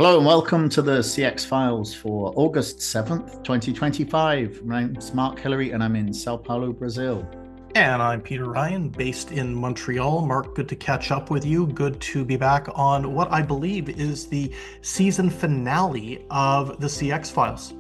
Hello and welcome to the CX Files for August 7th, 2025. My name's Mark Hillary and I'm in Sao Paulo, Brazil. And I'm Peter Ryan, based in Montreal. Mark, good to catch up with you. Good to be back on what I believe is the season finale of the CX Files.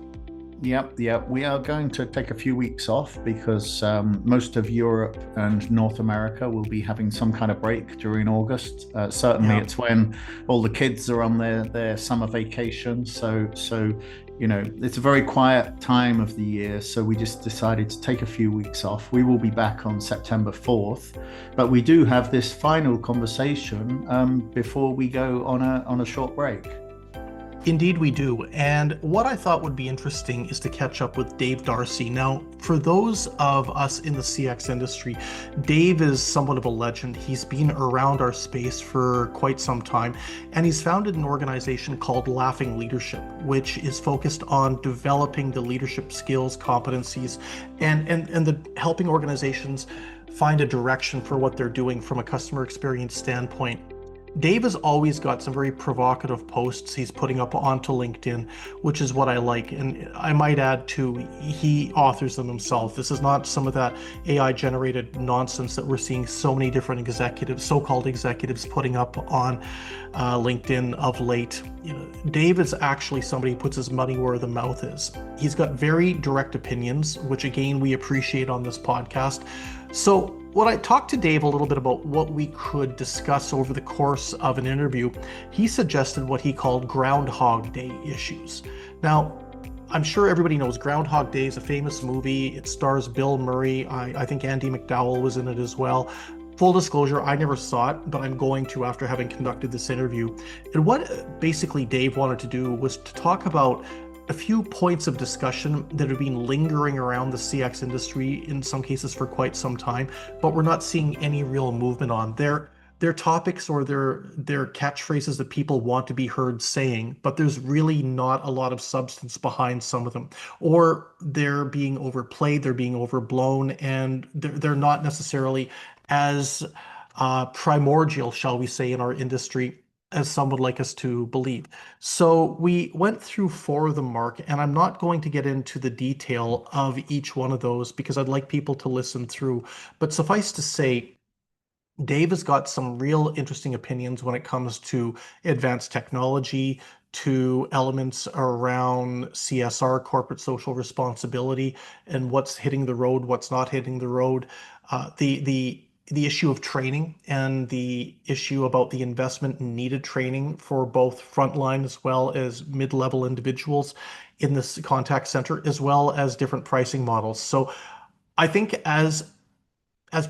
Yep. We are going to take a few weeks off because most of Europe and North America will be having some kind of break during August. Certainly, Yeah. it's when all the kids are on their summer vacation. It's a very quiet time of the year. So we just decided to take a few weeks off. We will be back on September 4th, but we do have this final conversation before we go on a short break. Indeed, we do. And what I thought would be interesting is to catch up with Dave Darcy. Now, for those of us in the CX industry, Dave is somewhat of a legend. He's been around our space for quite some time, and he's founded an organization called Laughing Leadership, which is focused on developing the leadership skills, competencies, and helping organizations find a direction for what they're doing from a customer experience standpoint. Dave has always got some very provocative posts he's putting up onto LinkedIn, which is what I like. And I might add too, he authors them himself. This is not some of that AI generated nonsense that we're seeing so many different executives, so-called executives, putting up on LinkedIn of late. Dave is actually somebody who puts his money where the mouth is. He's got very direct opinions, which again, we appreciate on this podcast. So when I talked to Dave a little bit about what we could discuss over the course of an interview, he suggested what he called Groundhog Day issues. Now, I'm sure everybody knows Groundhog Day is a famous movie. It stars Bill Murray. I think Andy McDowell was in it as well. Full disclosure, I never saw it, but I'm going to after having conducted this interview. And what basically Dave wanted to do was to talk about a few points of discussion that have been lingering around the CX industry in some cases for quite some time, but we're not seeing any real movement on. They're topics or they're catchphrases that people want to be heard saying, but there's really not a lot of substance behind some of them. Or they're being overplayed, they're being overblown, and they're not necessarily as primordial, shall we say, in our industry as some would like us to believe. So we went through four of them, Mark, and I'm not going to get into the detail of each one of those because I'd like people to listen through. But suffice to say, Dave has got some real interesting opinions when it comes to advanced technology, to elements around CSR, corporate social responsibility, and what's hitting the road, what's not hitting the road. The issue of training and the issue about the investment in needed training for both frontline as well as mid-level individuals in this contact center, as well as different pricing models. So I think as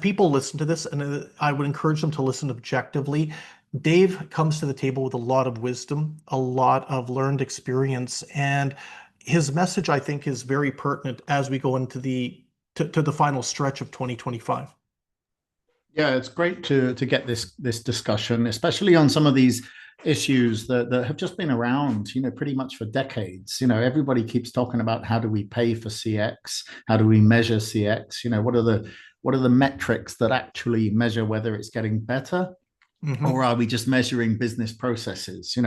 people listen to this, and I would encourage them to listen objectively, Dave comes to the table with a lot of wisdom, a lot of learned experience, and his message, I think, is very pertinent as we go into to the final stretch of 2025. Yeah, it's great to get this discussion, especially on some of these issues that have just been around, pretty much for decades. Everybody keeps talking about how do we pay for CX? How do we measure CX? What are the metrics that actually measure whether it's getting better, or are we just measuring business processes?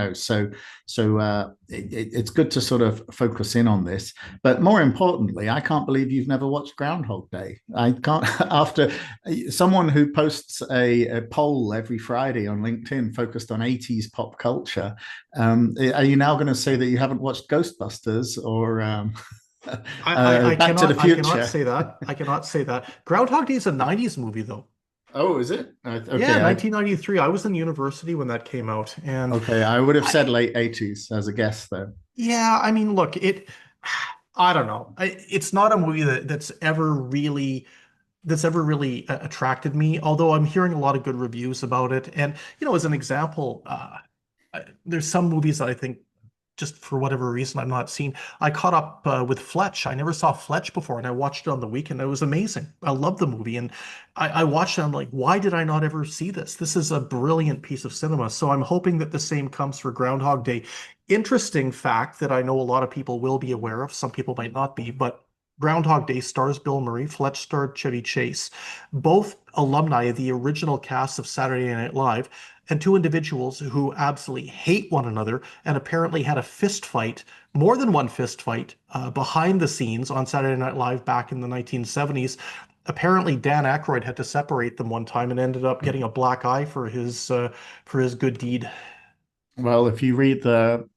It's good to sort of focus in on this. But more importantly, I can't believe you've never watched Groundhog Day. I can't. After someone who posts a poll every Friday on LinkedIn focused on 80s pop culture, are you now going to say that you haven't watched Ghostbusters or I Back to the I cannot Future? say that. I cannot say that. Groundhog Day is a 90s movie though. Oh, is it? Yeah, Okay, 1993. I was in university when that came out, and okay. I would have I, said late 80s as a guess, though. yeah, I mean, look, I don't know. It's not a movie that's ever really attracted me. Although I'm hearing a lot of good reviews about it, and as an example, there's some movies that I think just for whatever reason I've not seen. I caught up with Fletch. I never saw Fletch before, and I watched it on the weekend. It was amazing. I love the movie, and I watched it. I'm like, why did I not ever see this? This is a brilliant piece of cinema. So I'm hoping that the same comes for Groundhog Day. Interesting fact that I know a lot of people will be aware of. Some people might not be, but Groundhog Day stars Bill Murray. Fletch starred Chevy Chase, both alumni of the original cast of Saturday Night Live. and two individuals who absolutely hate one another and apparently had a fist fight, more than one fist fight, behind the scenes on Saturday Night Live back in the 1970s. Apparently, Dan Aykroyd had to separate them one time and ended up getting a black eye for his good deed. Well, if you read the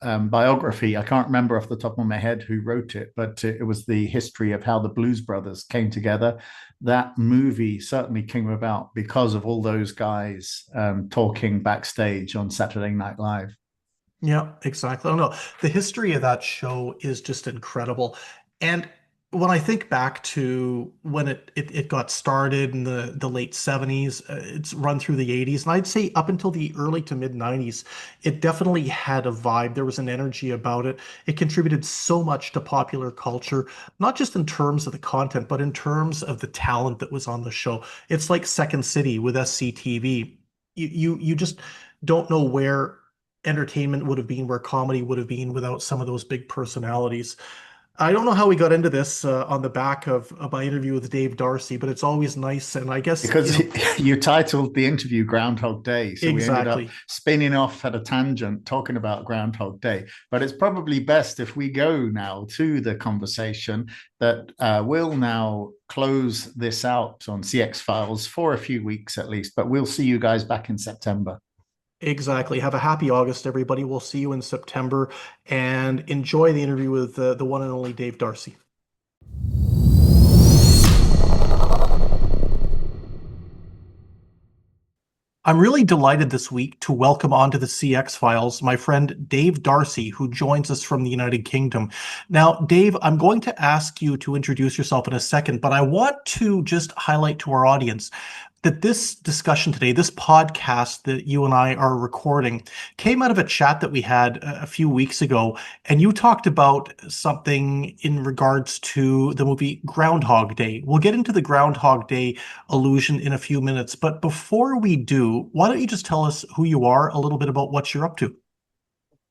biography, I can't remember off the top of my head who wrote it, but it was the history of how the Blues Brothers came together. That movie certainly came about because of all those guys talking backstage on Saturday Night Live. Yeah, exactly. Oh no, the history of that show is just incredible. And when I think back to when it got started in the late 70s, it's run through the 80s, and I'd say up until the early to mid 90s, it definitely had a vibe. There was an energy about it. It contributed so much to popular culture, not just in terms of the content, but in terms of the talent that was on the show. It's like Second City with SCTV. You just don't know where entertainment would have been, where comedy would have been without some of those big personalities. I don't know how we got into this on the back of my interview with Dave Darcy, but it's always nice. And I guess, Because you titled the interview Groundhog Day. So we ended up exactly. spinning off at a tangent talking about Groundhog Day. But it's probably best if we go now to the conversation that we'll now close this out on CX Files for a few weeks at least. But we'll see you guys back in September. Exactly. Have a happy August, everybody. We'll see you in September and enjoy the interview with the one and only Dave Darcy. I'm really delighted this week to welcome onto the CX Files my friend Dave Darcy, who joins us from the United Kingdom. Now, Dave, I'm going to ask you to introduce yourself in a second, but I want to just highlight to our audience that this discussion today, this podcast that you and I are recording, came out of a chat that we had a few weeks ago. And you talked about something in regards to the movie Groundhog Day. We'll get into the Groundhog Day illusion in a few minutes. But before we do, why don't you just tell us who you are, a little bit about what you're up to?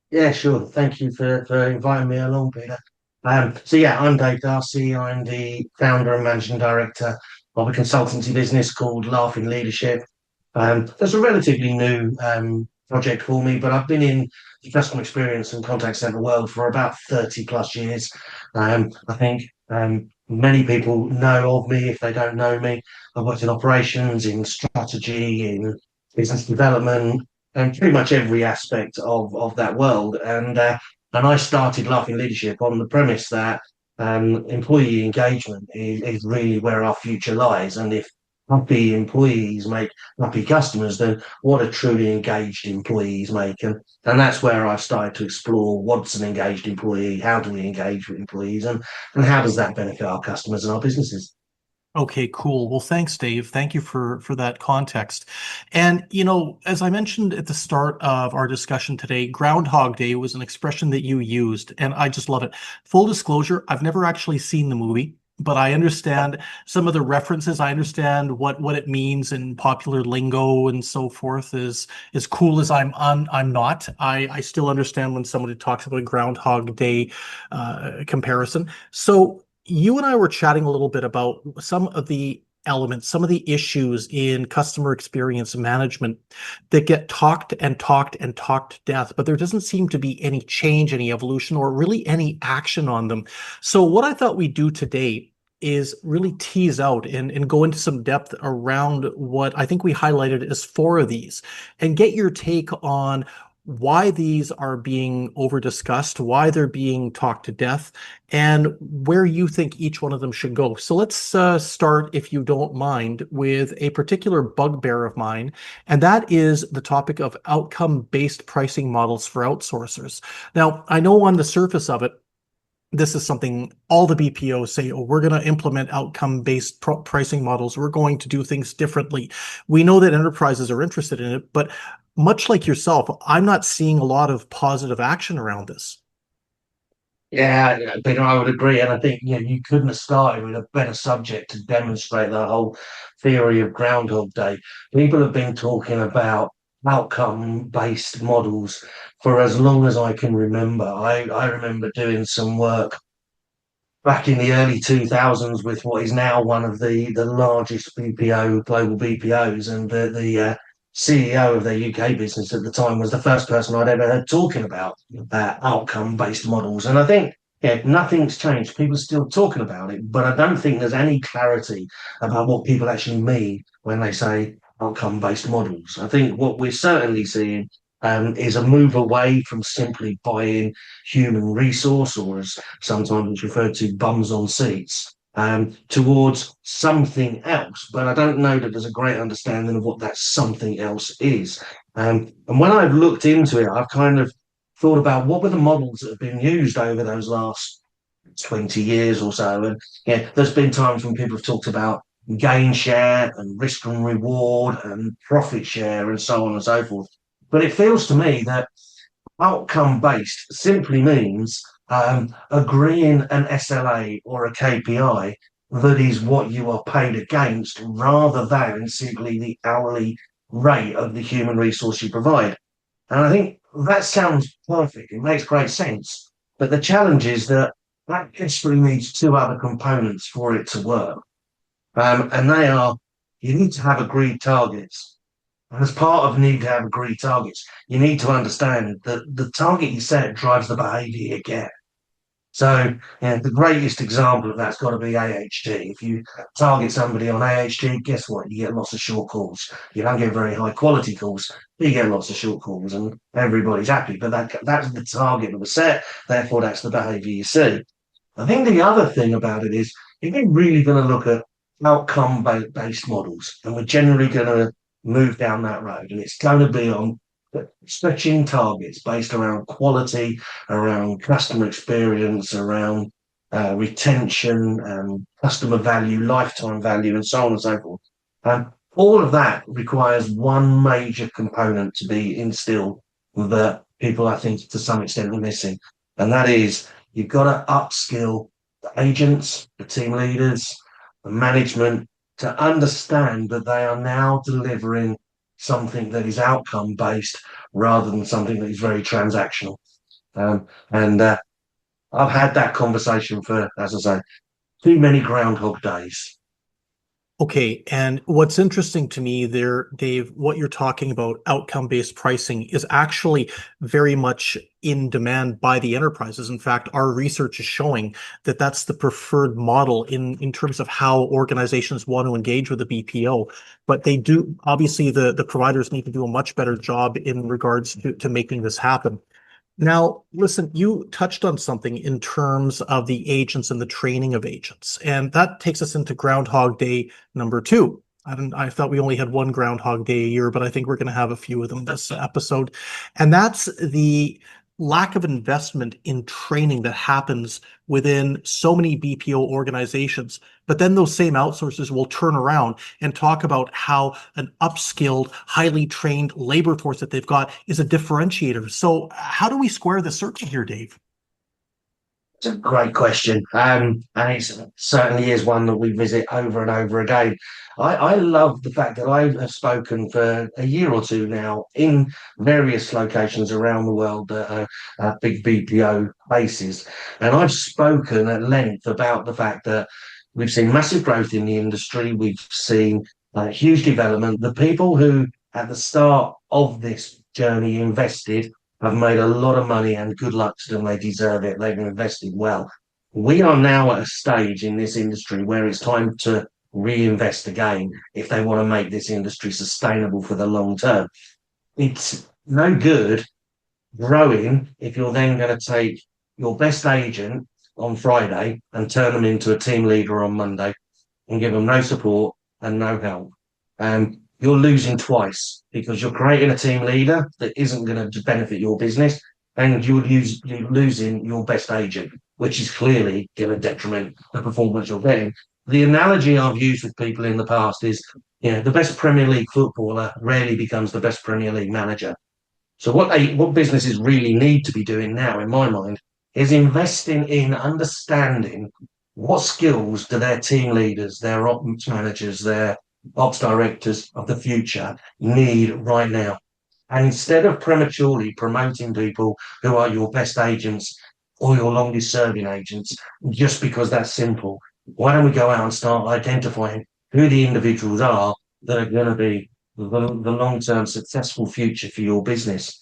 Yeah, sure. Thank you for inviting me along, Peter. So yeah, I'm Dave Darcy. I'm the founder and managing director of a consultancy business called Laughing Leadership. That's a relatively new project for me, but I've been in the customer experience and contact center world for about 30 plus years. I think many people know of me if they don't know me. I've worked in operations, in strategy, in business development, and pretty much every aspect of that world. And I started Laughing Leadership on the premise that employee engagement is really where our future lies. And if happy employees make happy customers, then what a truly engaged employees make. And that's where I've started to explore what's an engaged employee, how do we engage with employees, and how does that benefit our customers and our businesses. Okay, cool. Well, thanks, Dave. Thank you for that context. And as I mentioned at the start of our discussion today, Groundhog Day was an expression that you used, and I just love it. Full disclosure, I've never actually seen the movie, but I understand some of the references. I understand what it means in popular lingo and so forth. As cool as I'm not. I still understand when somebody talks about a Groundhog Day comparison. So you and I were chatting a little bit about some of the elements, some of the issues in customer experience management that get talked and talked and talked to death, but there doesn't seem to be any change, any evolution, or really any action on them. So what I thought we'd do today is really tease out and go into some depth around what I think we highlighted as four of these and get your take on why these are being over discussed, why they're being talked to death, and where you think each one of them should go. So let's start, if you don't mind, with a particular bugbear of mine, and that is the topic of outcome-based pricing models for outsourcers. Now, I know on the surface of it, this is something all the BPOs say, oh, we're going to implement outcome-based pricing models. We're going to do things differently. We know that enterprises are interested in it, but much like yourself, I'm not seeing a lot of positive action around this. Yeah, Peter, I would agree. And I think you couldn't have started with a better subject to demonstrate the whole theory of Groundhog Day. People have been talking about outcome-based models for as long as I can remember. I remember doing some work back in the early 2000s with what is now one of the largest BPO, global BPOs. And the CEO of their UK business at the time was the first person I'd ever heard talking about outcome-based models. And I think, yeah, nothing's changed. People are still talking about it, but I don't think there's any clarity about what people actually mean when they say outcome-based models. I think what we're certainly seeing is a move away from simply buying human resource, or as sometimes it's referred to, bums on seats, towards something else. But I don't know that there's a great understanding of what that something else is. And when I've looked into it, I've kind of thought about what were the models that have been used over those last 20 years or so. And yeah, there's been times when people have talked about gain share and risk and reward and profit share and so on and so forth. But it feels to me that outcome based simply means agreeing an SLA or a KPI that is what you are paid against rather than simply the hourly rate of the human resource you provide. And I think that sounds perfect. It makes great sense. But the challenge is that that desperately needs two other components for it to work. And they are, you need to have agreed targets. And as part of need to have agreed targets, you need to understand that the target you set drives the behavior you get. So, the greatest example of that's got to be AHD. If you target somebody on AHD, guess what? You get lots of short calls. You don't get very high quality calls, but you get lots of short calls, and everybody's happy. But that's the target that was set. Therefore, that's the behavior you see. I think the other thing about it is, if you're really going to look at outcome based models, and we're generally going to move down that road, and it's going to be on stretching targets based around quality, around customer experience, around retention, customer value, lifetime value, and so on and so forth. All of that requires one major component to be instilled that people, I think, to some extent, are missing, and that is you've got to upskill the agents, the team leaders, the management to understand that they are now delivering something that is outcome based rather than something that is very transactional. And I've had that conversation for, as I say, too many Groundhog days. Okay, and what's interesting to me there, Dave, what you're talking about, outcome-based pricing, is actually very much in demand by the enterprises. In fact, our research is showing that that's the preferred model in terms of how organizations want to engage with the BPO. But they do, obviously, the providers need to do a much better job in regards to making this happen. Now, listen, you touched on something in terms of the agents and the training of agents, and that takes us into Groundhog Day number 2. I thought we only had one Groundhog Day a year, but I think we're going to have a few of them this episode. And that's the lack of investment in training that happens within so many BPO organizations. But then those same outsourcers will turn around and talk about how an upskilled, highly trained labor force that they've got is a differentiator. So how do we square the circle here, Dave? It's a great question. And it certainly is one that we visit over and over again. I love the fact that I have spoken for a year or two now in various locations around the world that are big BPO bases. And I've spoken at length about the fact that we've seen massive growth in the industry. We've seen huge development. The people who, at the start of this journey, invested have made a lot of money, and good luck to them. They deserve it. They've invested well. We are now at a stage in this industry where it's time to reinvest again if they want to make this industry sustainable for the long term. It's no good growing if you're then going to take your best agent on Friday and turn them into a team leader on Monday and give them no support and no help. You're losing twice because you're creating a team leader that isn't going to benefit your business, and you're losing your best agent, which is clearly going to detriment the performance you're getting. The analogy I've used with people in the past is, the best Premier League footballer rarely becomes the best Premier League manager. So what businesses really need to be doing now, in my mind, is investing in understanding what skills do their team leaders, their ops managers, their ops directors of the future need right now. And instead of prematurely promoting people who are your best agents or your longest serving agents, just because that's simple, why don't we go out and start identifying who the individuals are that are going to be the long-term successful future for your business.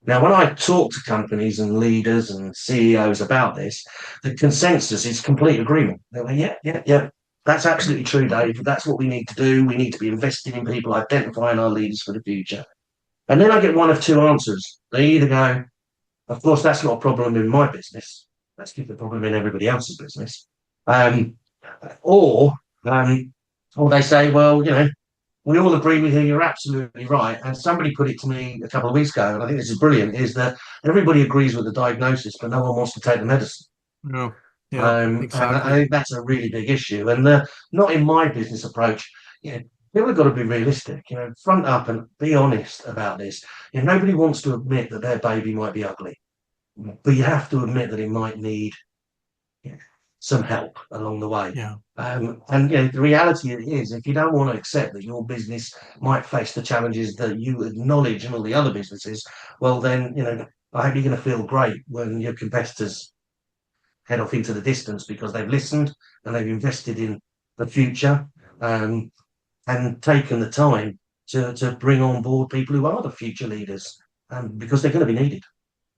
Now, when I talk to companies and leaders and CEOs about this, the consensus is complete agreement. They're like, yeah, yeah, yeah, that's absolutely true, Dave. That's what we need to do. We need to be investing in people, identifying our leaders for the future. And then I get one of two answers. They either go, of course, that's not a problem in my business. Let's keep the problem in everybody else's business. Um, or, um, or they say, well, we all agree with you. You're absolutely right. And somebody put it to me a couple of weeks ago, and I think this is brilliant, is that everybody agrees with the diagnosis, but no one wants to take the medicine. No. Yeah, And I exactly. think that's a really big issue. And not in my business approach, people have got to be realistic, front up and be honest about this. Nobody wants to admit that their baby might be ugly, but you have to admit that it might need some help along the way. Yeah. And the reality is, if you don't want to accept that your business might face the challenges that you acknowledge in all the other businesses, well, then I hope you're going to feel great when your competitors head off into the distance because they've listened and they've invested in the future and taken the time to bring on board people who are the future leaders because they're going to be needed.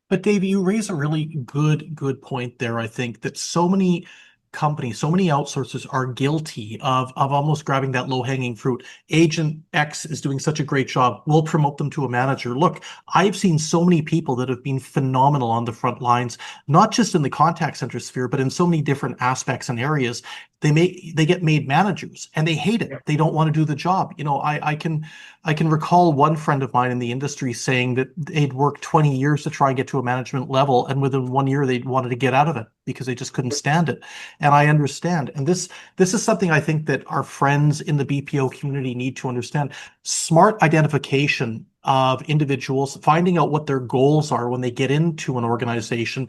But Dave, you raise a really good point there. I think that so many companies, so many outsourcers are guilty of almost grabbing that low-hanging fruit. Agent X is doing such a great job. We'll promote them to a manager. Look, I've seen so many people that have been phenomenal on the front lines, not just in the contact center sphere, but in so many different aspects and areas. They get made managers and they hate it. They don't want to do the job. I can recall one friend of mine in the industry saying that they'd worked 20 years to try and get to a management level, and within 1 year they wanted to get out of it because they just couldn't stand it. And I understand. And this is something I think that our friends in the BPO community need to understand. Smart identification of individuals, finding out what their goals are when they get into an organization.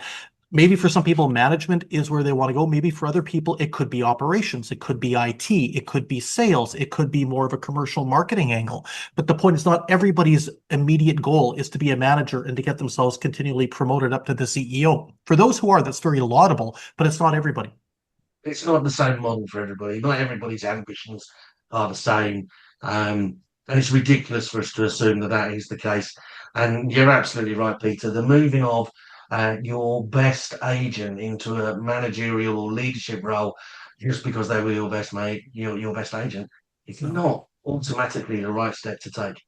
Maybe for some people, management is where they want to go. Maybe for other people, it could be operations, it could be IT, it could be sales, it could be more of a commercial marketing angle. But the point is, not everybody's immediate goal is to be a manager and to get themselves continually promoted up to the CEO. For those who are, that's very laudable, but it's not everybody. It's not the same model for everybody. Not everybody's ambitions are the same. And it's ridiculous for us to assume that that is the case. And you're absolutely right, Peter. The moving of your best agent into a managerial or leadership role just because they were your best mate, your best agent, it's not automatically the right step to take.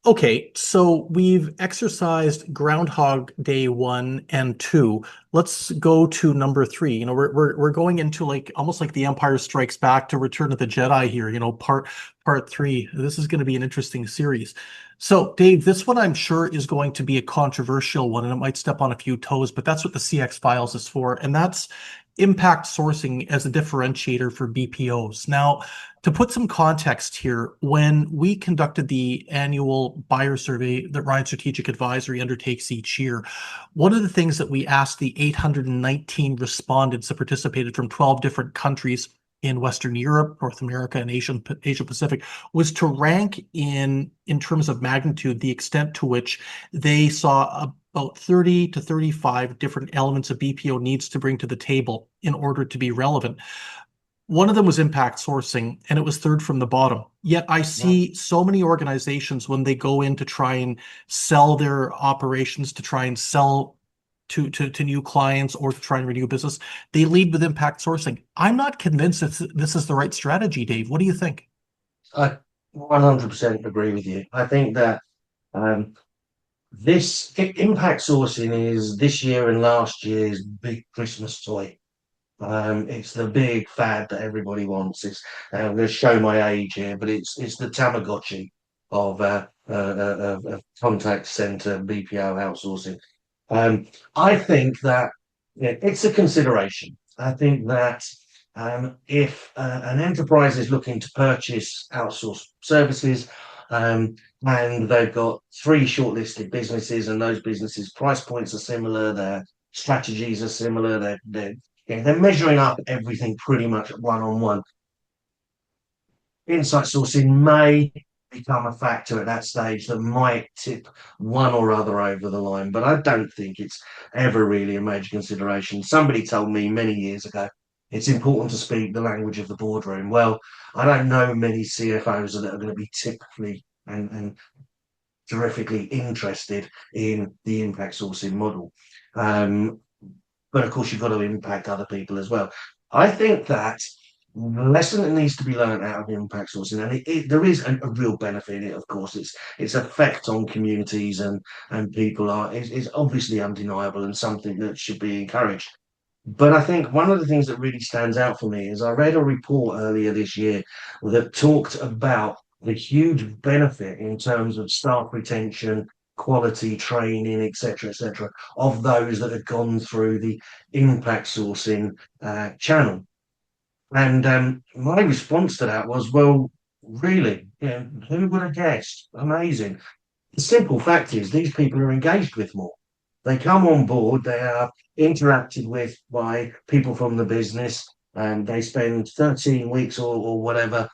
Okay, so we've exercised Groundhog Day 1 and 2. Let's go to number 3. We're going into like almost like The Empire Strikes Back to Return of the Jedi here. Part 3. This is going to be an interesting series. So, Dave, this one I'm sure is going to be a controversial one, and it might step on a few toes, but that's what the CX Files is for, and that's impact sourcing as a differentiator for BPOs. Now, to put some context here, when we conducted the annual buyer survey that Ryan Strategic Advisory undertakes each year, one of the things that we asked the 819 respondents that participated from 12 different countries in Western Europe, North America, and Asia Pacific was to rank in terms of magnitude the extent to which they saw about 30 to 35 different elements of BPO needs to bring to the table in order to be relevant. One of them was impact sourcing, and it was third from the bottom. Yet I see so many organizations when they go in to try and sell their operations, to try and sell to new clients or to try and renew business, they lead with impact sourcing. I'm not convinced that this is the right strategy, Dave. What do you think? I 100% agree with you. I think that this impact sourcing is this year and last year's big Christmas toy. It's the big fad that everybody wants. I'm going to show my age here, but it's the Tamagotchi of contact center BPO outsourcing. I think that it's a consideration. I think that if an enterprise is looking to purchase outsourced services and they've got 3 shortlisted businesses and those businesses' price points are similar, their strategies are similar, they're measuring up everything pretty much one-on-one. Insight sourcing may become a factor at that stage that might tip one or other over the line, but I don't think it's ever really a major consideration. Somebody told me many years ago It's important to speak the language of the boardroom. Well, I don't know many CFOs that are going to be typically and terrifically interested in the impact sourcing model. Um, but of course, you've got to impact other people as well. I think that the lesson that needs to be learned out of impact sourcing, and there is a real benefit in it. Of course, its effect on communities and people is obviously undeniable and something that should be encouraged. But I think one of the things that really stands out for me is I read a report earlier this year that talked about the huge benefit in terms of staff retention, quality training, etc., of those that had gone through the impact sourcing channel. And my response to that was, well, really, yeah, who would have guessed? Amazing. The simple fact is these people are engaged with more. They come on board, they are interacted with by people from the business, and they spend 13 weeks or whatever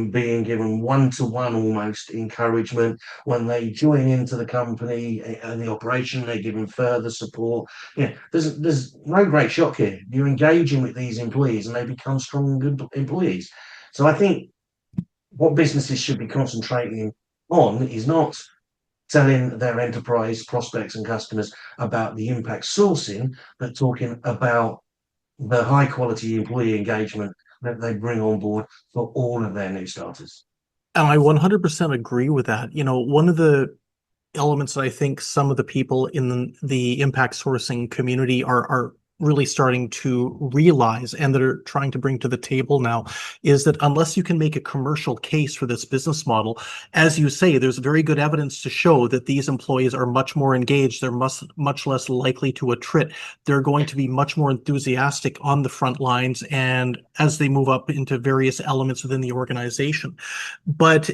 being given one-to-one almost encouragement. When they join into the company and the operation, they're given further support. Yeah, there's no great shock here. You're engaging with these employees and they become strong, good employees. So I think what businesses should be concentrating on is not telling their enterprise prospects and customers about the impact sourcing, but talking about the high quality employee engagement that they bring on board for all of their new starters. And I 100% agree with that. One of the elements that I think some of the people in the impact sourcing community are really starting to realize and that are trying to bring to the table now is that unless you can make a commercial case for this business model, as you say, there's very good evidence to show that these employees are much more engaged. They're much less likely to attrit. They're going to be much more enthusiastic on the front lines and as they move up into various elements within the organization. But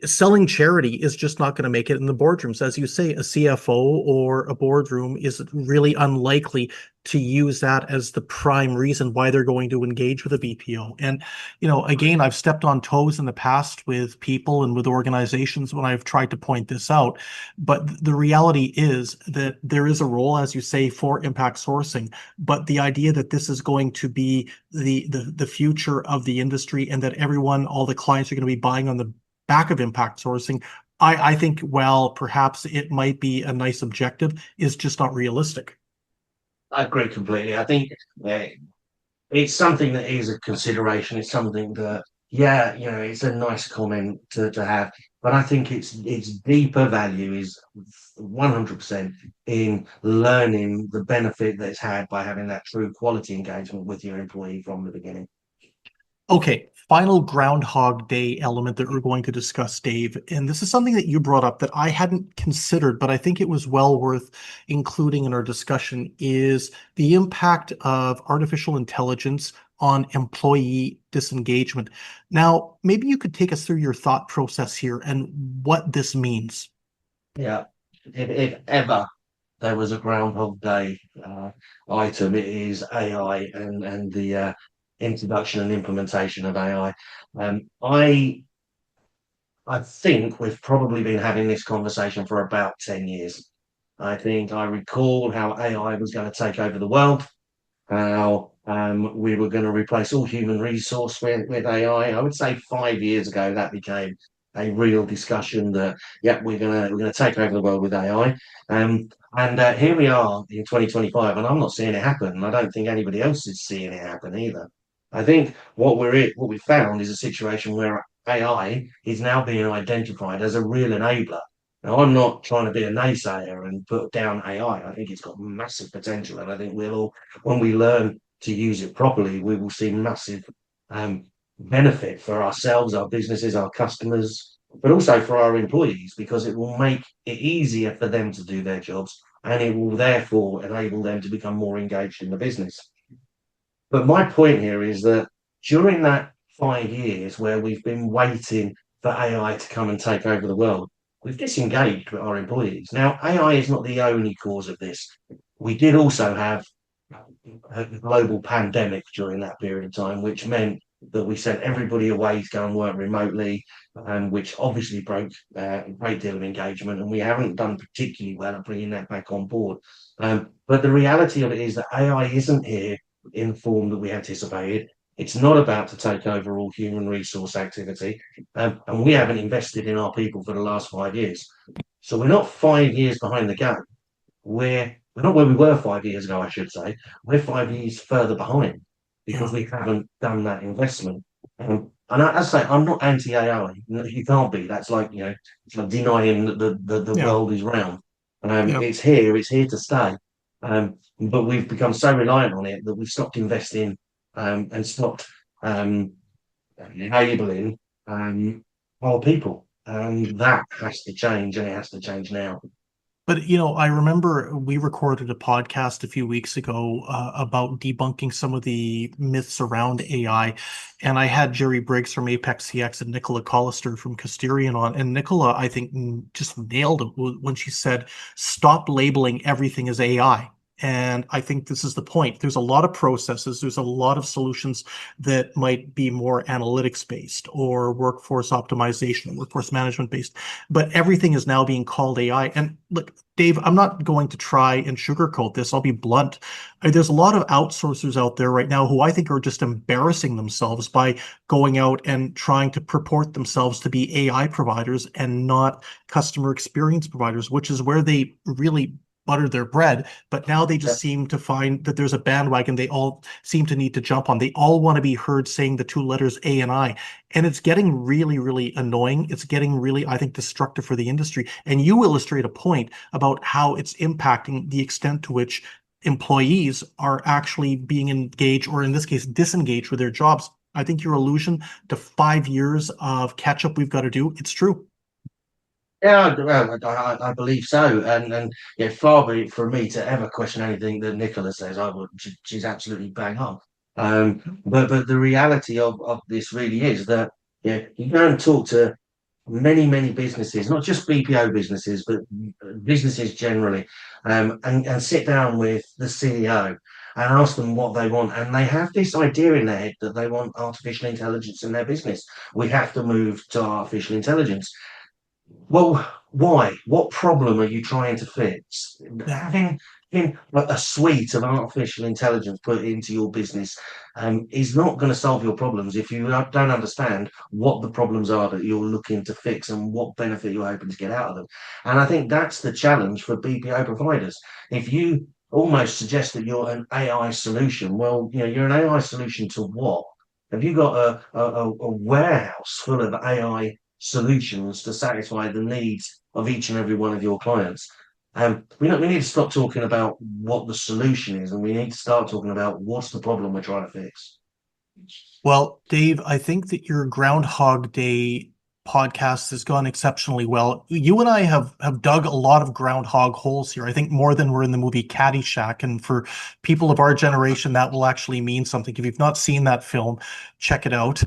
selling charity is just not going to make it in the boardrooms. As you say, a CFO or a boardroom is really unlikely to use that as the prime reason why they're going to engage with a BPO. And, again, I've stepped on toes in the past with people and with organizations when I've tried to point this out. But the reality is that there is a role, as you say, for impact sourcing. But the idea that this is going to be the future of the industry and that all the clients are going to be buying on the back of impact sourcing, I think, while perhaps it might be a nice objective, is just not realistic. I agree completely. I think it's something that is a consideration. It's something that, yeah, it's a nice comment to have, but I think its deeper value is 100% in learning the benefit that's had by having that true quality engagement with your employee from the beginning. Okay, final Groundhog Day element that we're going to discuss, Dave. And this is something that you brought up that I hadn't considered, but I think it was well worth including in our discussion, is the impact of artificial intelligence on employee disengagement. Now, maybe you could take us through your thought process here and what this means. Yeah, if ever there was a Groundhog Day item, it is AI and the introduction and implementation of AI. I think we've probably been having this conversation for about 10 years. I think I recall how AI was going to take over the world, how we were going to replace all human resource with AI. I would say 5 years ago that became a real discussion that, yeah, we're gonna take over the world with AI. And here we are in 2025, and I'm not seeing it happen. And I don't think anybody else is seeing it happen either. I think what we found is a situation where AI is now being identified as a real enabler. Now, I'm not trying to be a naysayer and put down AI. I think it's got massive potential, and I think we'll all, when we learn to use it properly, we will see massive benefit for ourselves, our businesses, our customers, but also for our employees, because it will make it easier for them to do their jobs, and it will therefore enable them to become more engaged in the business. But my point here is that during that 5 years where we've been waiting for AI to come and take over the world, we've disengaged with our employees. Now, AI is not the only cause of this. We did also have a global pandemic during that period of time, which meant that we sent everybody away to go and work remotely, which obviously broke a great deal of engagement, and we haven't done particularly well at bringing that back on board. But the reality of it is that AI isn't here in the form that we anticipated. It's not about to take over all human resource activity, and we haven't invested in our people for the last 5 years. So we're not 5 years behind the game. We're not where we were 5 years ago, I should say. We're 5 years further behind because we haven't done that investment. And as I say, I'm not anti-AI. You can't be. That's like, it's like denying that the Yeah. world is round. Yeah. It's here to stay. But we've become so reliant on it that we've stopped investing and stopped enabling our people. And that has to change, and it has to change now. But I remember we recorded a podcast a few weeks ago about debunking some of the myths around AI, and I had Jerry Briggs from Apex CX and Nicola Collister from Casterian on, and Nicola, I think, just nailed it when she said, "Stop labeling everything as AI." And I think this is the point. There's a lot of processes. There's a lot of solutions that might be more analytics based or workforce optimization, workforce management based, but everything is now being called AI. And look, Dave, I'm not going to try and sugarcoat this. I'll be blunt. There's a lot of outsourcers out there right now who I think are just embarrassing themselves by going out and trying to purport themselves to be AI providers and not customer experience providers, which is where they really butter their bread. But now they just seem to find that there's a bandwagon they all seem to need to jump on. They all want to be heard saying the two letters A and I. And it's getting really, really annoying. It's getting really, I think, destructive for the industry. And you illustrate a point about how it's impacting the extent to which employees are actually being engaged, or in this case, disengaged with their jobs. I think your allusion to 5 years of catch up we've got to do, it's true. Yeah, well, I believe so, and yeah, far be it from me to ever question anything that Nicola says. She's absolutely bang on. But the reality of this really is that you go and talk to many businesses, not just BPO businesses, but businesses generally, and sit down with the CEO and ask them what they want, and they have this idea in their head that they want artificial intelligence in their business. We have to move to artificial intelligence. Well, why? What problem are you trying to fix? Having like a suite of artificial intelligence put into your business is not going to solve your problems if you don't understand what the problems are that you're looking to fix and what benefit you're hoping to get out of them. And I think that's the challenge for BPO providers. If you almost suggest that you're an AI solution, well, you're an AI solution to what? Have you got a warehouse full of AI solutions to satisfy the needs of each and every one of your clients? We need to stop talking about what the solution is, and we need to start talking about what's the problem we're trying to fix. Well, Dave, I think that your Groundhog Day podcast has gone exceptionally well. You and I have dug a lot of groundhog holes here. I think more than were in the movie Caddyshack. And for people of our generation, that will actually mean something. If you've not seen that film, check it out.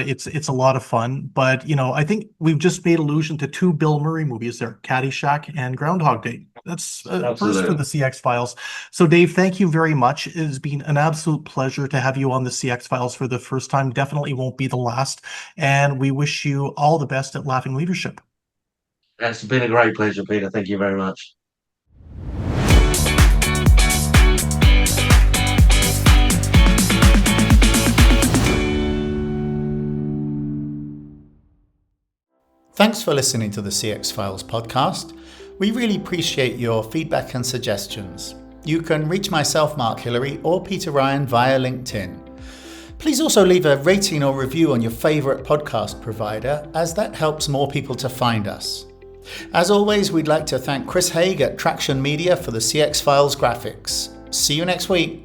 It's a lot of fun. But I think we've just made allusion to two Bill Murray movies there, Caddyshack and Groundhog Day. That's first for the CX Files. So, Dave, thank you very much. It has been an absolute pleasure to have you on the CX Files for the first time. Definitely won't be the last. And we wish you all the best at Laughing Leadership. It's been a great pleasure, Peter. Thank you very much. Thanks for listening to the CX Files podcast. We really appreciate your feedback and suggestions. You can reach myself, Mark Hillary, or Peter Ryan via LinkedIn. Please also leave a rating or review on your favourite podcast provider, as that helps more people to find us. As always, we'd like to thank Chris Haig at Traction Media for the CX Files graphics. See you next week.